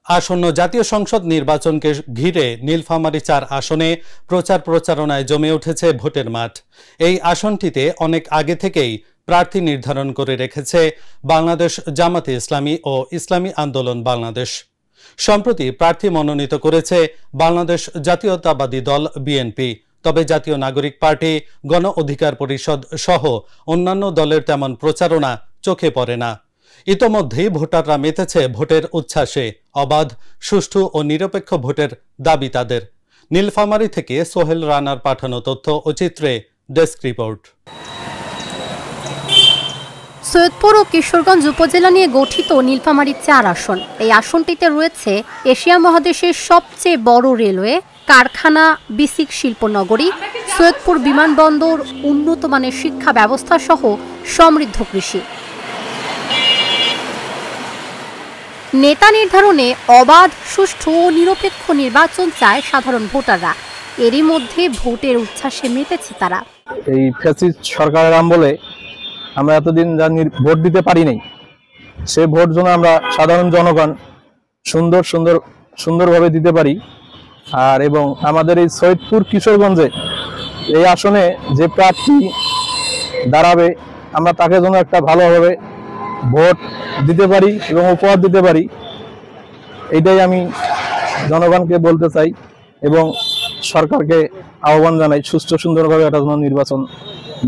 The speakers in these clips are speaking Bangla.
আসন্ন জাতীয় সংসদ নির্বাচনকে ঘিরে নীলফামারী ৪ আসনে প্রচারণায় জমে উঠেছে ভোটের মাঠ। এই আসনটিতে অনেক আগে থেকেই প্রার্থী নির্ধারণ করে রেখেছে বাংলাদেশ জামাতে ইসলামী ও ইসলামী আন্দোলন বাংলাদেশ। সম্প্রতি প্রার্থী মনোনীত করেছে বাংলাদেশ জাতীয়তাবাদী দল বিএনপি। তবে জাতীয় নাগরিক পার্টি, গণ অধিকার পরিষদ সহ অন্যান্য দলের তেমন প্রচারণা চোখে পড়ে না। ইতোমধ্যেই ভোটাররা মেতেছে ভোটের উচ্ছ্বাসে। অবাধ, সুষ্ঠু ও নিরপেক্ষ ভোটের দাবি তাদের। নীলফামারী থেকে সোহেল রানার পাঠানো তথ্য ও চিত্রে ডেস্ক রিপোর্ট। সৈয়দপুর ও কিশোরগঞ্জ উপজেলা নিয়ে গঠিত নীলফামারী ৪ আসন। এই আসনটিতে রয়েছে এশিয়া মহাদেশের সবচেয়ে বড় রেলওয়ে, কারখানা, বিসিক শিল্পনগরী, সৈয়দপুর বিমানবন্দর, উন্নত মানের শিক্ষা ব্যবস্থা সহ সমৃদ্ধ কৃষি। নেতা নির্ধারণে অবাধ, সুষ্ঠু ও নিরপেক্ষ নির্বাচন চায় সাধারণ ভোটাররা। এরই মধ্যে ভোটের উচ্ছ্বাসে মেতেছে তারা। এই ফ্যাসিস্ট সরকারের আমলে আমরা এতদিন যা ভোট দিতে পারি নাই, সে ভোট যেন আমরা সাধারণ জনগণ সুন্দরভাবে দিতে পারি। আর এবং আমাদের এই সৈয়দপুর কিশোরগঞ্জে এই আসনে যে প্রার্থী দাঁড়াবে, আমরা তাকে যেন একটা ভালোভাবে ভোট দিতে পারি এবং উপহার দিতে পারি, এইটাই আমি জনগণকে বলতে চাই এবং সরকারকে আহ্বান জানাই সুষ্ঠু সুন্দরভাবে একটা নির্বাচন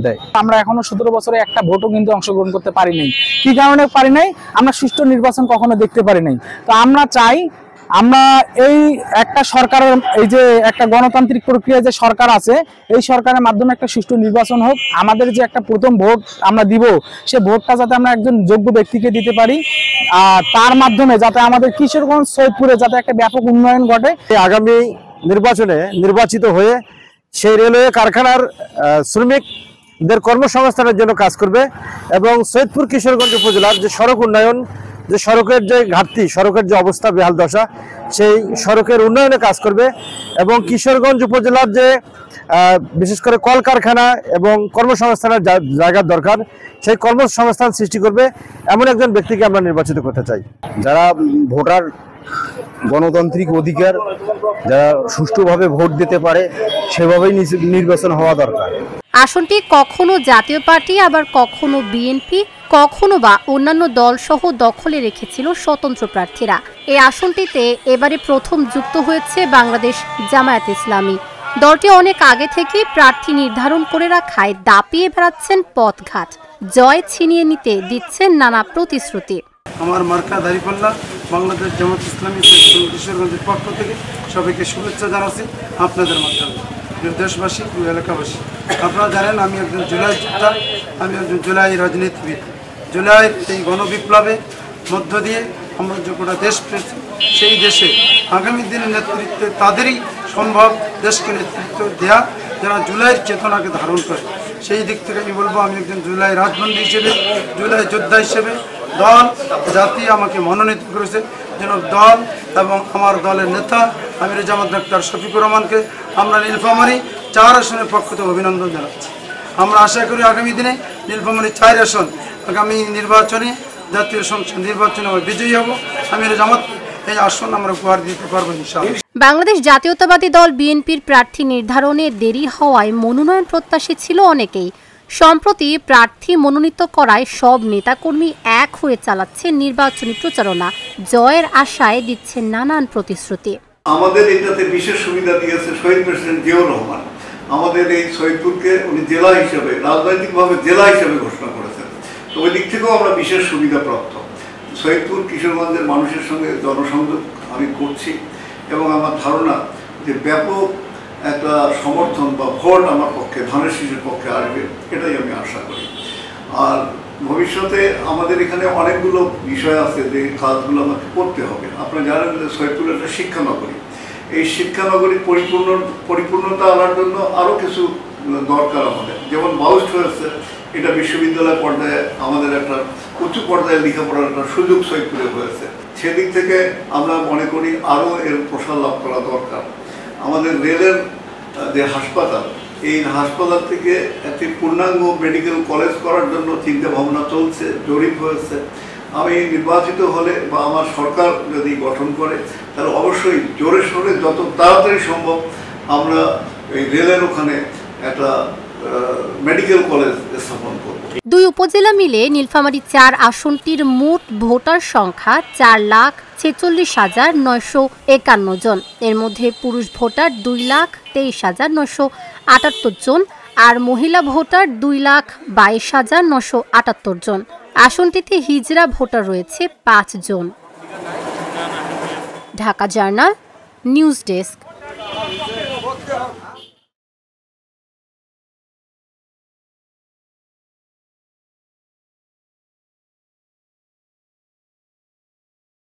দেয়। আমরা এখনো 17 বছরে একটা ভোটও কিন্তু অংশগ্রহণ করতে পারি নাই। কি কারণে পারি নাই? আমরা সুষ্ঠু নির্বাচন কখনো দেখতে পারি নাই। তো আমরা চাই আমরা এই একটা সরকারের, এই যে একটা গণতান্ত্রিক প্রক্রিয়া যে সরকার আছে, এই সরকারের মাধ্যমে একটা সুষ্ঠু নির্বাচন হোক। আমাদের যে একটা প্রথম ভোট আমরা দিব, সে ভোটটা যাতে আমরা একজন যোগ্য ব্যক্তিকে দিতে পারি, আর তার মাধ্যমে যাতে আমাদের কিশোরগঞ্জ, সৈয়দপুরে যাতে একটা ব্যাপক উন্নয়ন ঘটে। আগামী নির্বাচনে নির্বাচিত হয়ে সেই রেলওয়ে কারখানার শ্রমিকদের কর্মসংস্থানের জন্য কাজ করবে এবং সৈয়দপুর কিশোরগঞ্জ উপজেলার যে সড়ক উন্নয়ন, যে সড়কের যে ঘাটতি, সড়কের যে অবস্থা বেহাল দশা, সেই সড়কের উন্নয়নে কাজ করবে এবং কিশোরগঞ্জ উপজেলার যে বিশেষ করে কলকারখানা এবং কর্মসংস্থানের জায়গার দরকার, সেই কর্মসংস্থান সৃষ্টি করবে এমন একজন ব্যক্তিকে আমরা নির্বাচিত করতে চাই। যারা ভোটার গণতান্ত্রিক অধিকার, যারা সুষ্ঠুভাবে ভোট দিতে পারে, সেভাবেই নির্বাচন হওয়া দরকার। আসনটি কখনো জাতীয় পার্টি, আবার কখনো বিএনপি, কখনো বা অন্যান্য দল সহ দখলে রেখেছিল স্বতন্ত্র প্রার্থীরা। এই আসনটিতে এবারে প্রথম যুক্ত হয়েছে বাংলাদেশ জামায়াতে ইসলামী। দলটি অনেক আগে থেকে প্রার্থী নির্ধারণ করে রাখায় দাপিয়ে বেড়াচ্ছেন পথঘাট। জয় ছিনিয়ে নিতে দিচ্ছেন নানা প্রতিশ্রুতি। আমার মার্কা দাঁড়িপাল্লা, বাংলাদেশ জামাত ইসলামী কিশোরগঞ্জের পক্ষ থেকে সবাইকে শুভেচ্ছা জানাচ্ছি আপনাদের মাধ্যমে। দেশবাসী, এলাকাবাসী, আপনারা জানেন আমি একজন জুলাই যোদ্ধা, আমি একজন জুলাই রাজনীতিবিদ। জুলাইয়ের এই গণবিপ্লবে মধ্য দিয়ে আমরা যে গোটা দেশ পেয়েছি, সেই দেশে আগামী দিনের নেতৃত্বে তাদেরই সম্ভব দেশকে নেতৃত্ব দেয়া যারা জুলাইয়ের চেতনাকে ধারণ করে। সেই দিক থেকে আমি বলবো, আমি একজন জুলাই রাজবন্দী হিসেবে, জুলাই যোদ্ধা হিসেবে দল, জাতি আমাকে মনোনীত করেছে যেন দল এবং আমার দলের নেতা আমির জামাত ডাক্তার শফিকুর রহমানকে আমরা নীলফামারী ৪ আসনের পক্ষ থেকে অভিনন্দন জানাচ্ছি। আমরা আশা করি আগামী দিনে নীলফামারী ৪ আসন আগামী নির্বাচনে, জাতীয় সংসদ নির্বাচনে আমরা বিজয়ী হব। আমির জামাত এই আসন আমরা উপহার দিতে পারবো ইনশাআল্লাহ। বাংলাদেশ জাতীয়তাবাদী দল বিএনপির প্রার্থী নির্ধারণে দেরি হওয়ায় মনোনয়ন প্রত্যাশী ছিল অনেকেই। সম্প্রতি প্রার্থী মনোনীত করায় সব নেতাকর্মী এক হয়ে চালাচ্ছে নির্বাচনী প্রচারণা। জয়ের আশায় দিচ্ছে নানান প্রতিশ্রুতি। আমাদের এটাতে বিশেষ সুবিধা দিয়েছে শহীদ প্রেসিডেন্ট জিয়াউর রহমান। আমাদের এই সৈয়দপুরকে উনি জেলা হিসেবে, রাজনৈতিকভাবে জেলা হিসেবে ঘোষণা করেছেন। তো ওই দিক থেকেও আমরা বিশেষ সুবিধা প্রাপ্ত। সৈয়দপুর কিশোরগঞ্জের মানুষের সঙ্গে জনসংযোগ আমি করছি এবং আমার ধারণা যে ব্যাপক একটা সমর্থন বা ভোট আমার পক্ষে, ধানের শীষের পক্ষে আসবে, এটাই আমি আশা করি। আর ভবিষ্যতে আমাদের এখানে অনেকগুলো বিষয় আছে যে কাজগুলো আমাকে করতে হবে। আপনারা জানেন যে সৈয়দপুর একটা শিক্ষানগরী। এই শিক্ষানগরীর পরিপূর্ণতা আনার জন্য আরও কিছু দরকার আমাদের। যেমন বাউস্ট হয়েছে, এটা বিশ্ববিদ্যালয় পর্যায়ে আমাদের একটা উঁচু পর্যায়ে লেখাপড়ার একটা সুযোগ সৈয়দপুরে হয়েছে। সেদিক থেকে আমরা মনে করি আরও এর প্রসার লাভ করা দরকার। আমাদের রেলের যে হাসপাতাল, এই হাসপাতাল থেকে একটি পূর্ণাঙ্গ মেডিকেল কলেজ করার জন্য চিন্তা ভাবনা চলছে, জরিপ হয়েছে। আমি নির্বাচিত হলে বা আমার সরকার যদি গঠন করে তাহলে অবশ্যই জোরে সোরে যত তাড়াতাড়ি সম্ভব আমরা এই রেলের ওখানে একটা মেডিকেল কলেজ স্থাপন করব। দুই উপজেলা মিলে নীলফামারী ৪ আসনটির মোট ভোটার সংখ্যা ৪,46,951 জন। এর মধ্যে পুরুষ ভোটার 2,23,978 জন আর মহিলা ভোটার 2,22,978 জন। আসনটিতে হিজড়া ভোটার রয়েছে 5 জন। Dhaka journal, news desk.